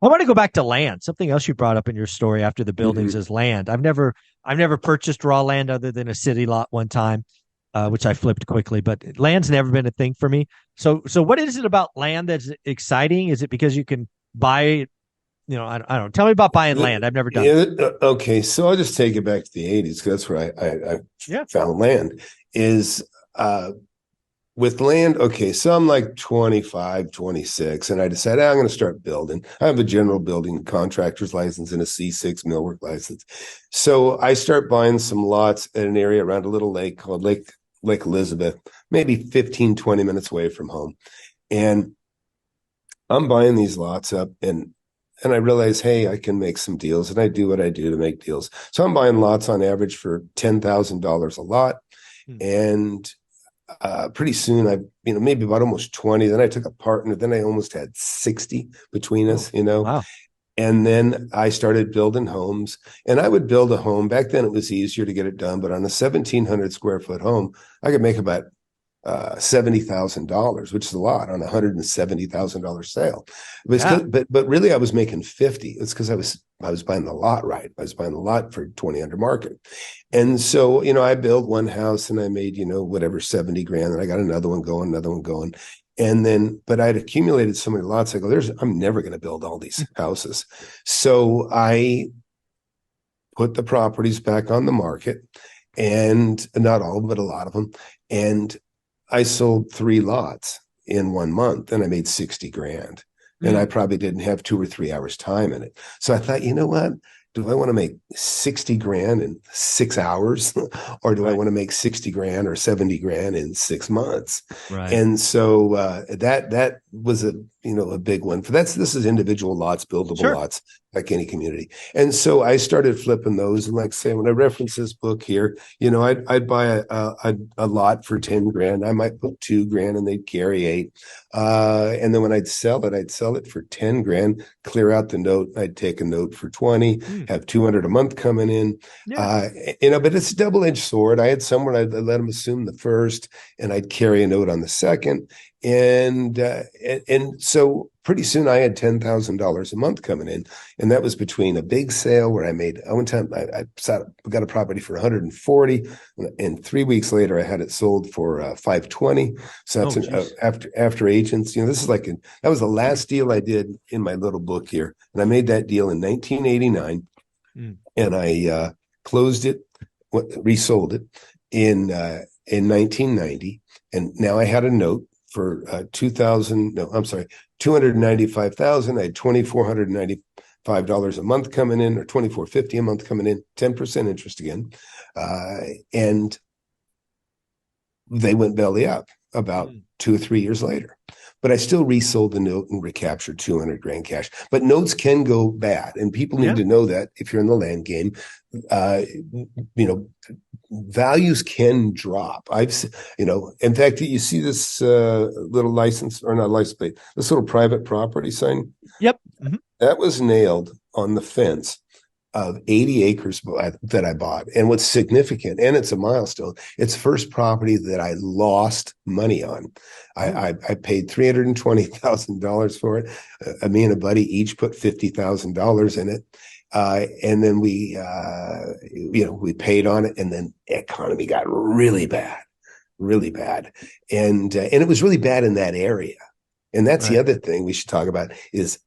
I want to go back to land. Something else you brought up in your story after the buildings Mhm. is land. I've never purchased raw land other than a city lot one time, which I flipped quickly. But land's never been a thing for me. So what is it about land that's exciting? Is it because you can buy it? I don't know. Tell me about buying land. I've never done it. Yeah, okay, so I'll just take it back to the 80s because that's where I Yeah. found land. Is with land, okay, so I'm like 25, 26, and I decided I'm going to start building. I have a general building contractor's license and a C6 millwork license. So I start buying some lots at an area around a little lake called Lake Elizabeth, maybe 15, 20 minutes away from home. And I'm buying these lots up and I realize, hey, I can make some deals, and I do what I do to make deals. So I'm buying lots on average for $10,000 a lot, Hmm. and pretty soon maybe about almost 20. Then I took a partner. Then I almost had 60 between Oh, us. wow. And then I started building homes, and I would build a home. Back then it was easier to get it done, but on a 1,700 square foot home, I could make about $70,000, which is a lot on a $170,000 sale. It was Yeah. but really I was making 50. It's because I was buying the lot right. I was buying the lot for 20 under market. And so, I built one house and I made, whatever, 70 grand. And I got another one going, another one going. And then, but I'd accumulated so many lots. I go, I'm never going to build all these houses. So I put the properties back on the market, and not all, but a lot of them. And I sold 3 lots in 1 month and I made 60 grand. And I Mm. probably didn't have 2 or 3 hours time in it. So I thought, you know what? Do I want to make 60 grand in 6 hours or do I Right. want to make 60 grand or 70 grand in 6 months? Right. And so that was a big one. This is individual lots, buildable Sure. lots, like any community. And so I started flipping those. And like say, when I reference this book here, I'd buy a lot for 10 grand. I might put 2 grand and they'd carry 8. And then when I'd sell it for 10 grand, clear out the note. I'd take a note for 20, Mm. have 200 a month coming in. Yeah. Uh, but it's a double-edged sword. I had someone I'd let them assume the first and I'd carry a note on the second. And so pretty soon I had $10,000 a month coming in. And that was between a big sale where one time I got a property for 140, and 3 weeks later I had it sold for 520. So Oh, that's geez. after agents. This is that was the last deal I did in my little book here, and I made that deal in 1989, Mm. and I closed it, resold it in 1990, and now I had a note for 2,000. No, I'm sorry, 295,000. I had $2,495 a month coming in, or 2,450 a month coming in, 10% interest again, and they went belly up about Mm. 2 or 3 years later. But I still resold the note and recaptured 200 grand cash. But notes can go bad, and people need Yeah. to know that if you're in the land game. Uh, you know, Values can drop. In fact, you see this little license, or not license plate, this little private property sign Yep. Hmm. that was nailed on the fence of 80 acres that I bought. And what's significant, and it's a milestone, it's first property that I lost money on. Oh. I paid $320,000 for it. Me and a buddy each put $50,000 in it. And then we paid on it, and then the economy got really bad. And it was really bad in that area. And that's the Right. other thing we should talk about is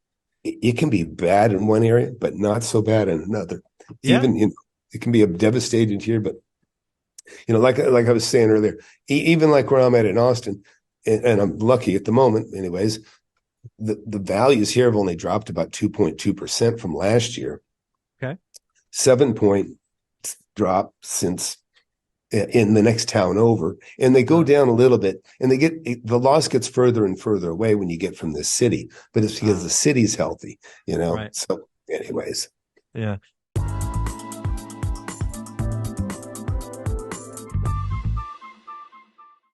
it can be bad in one area, but not so bad in another. Yeah. It can be a devastating here, but like I was saying earlier, even like where I'm at in Austin, and I'm lucky at the moment, anyways. The values here have only dropped about 2.2% from last year. Okay. 7 point drop since in the next town over, and they go Uh, down a little bit, and the loss gets further and further away when you get from this city, but it's because uh, the city's healthy. right. So anyways. Yeah.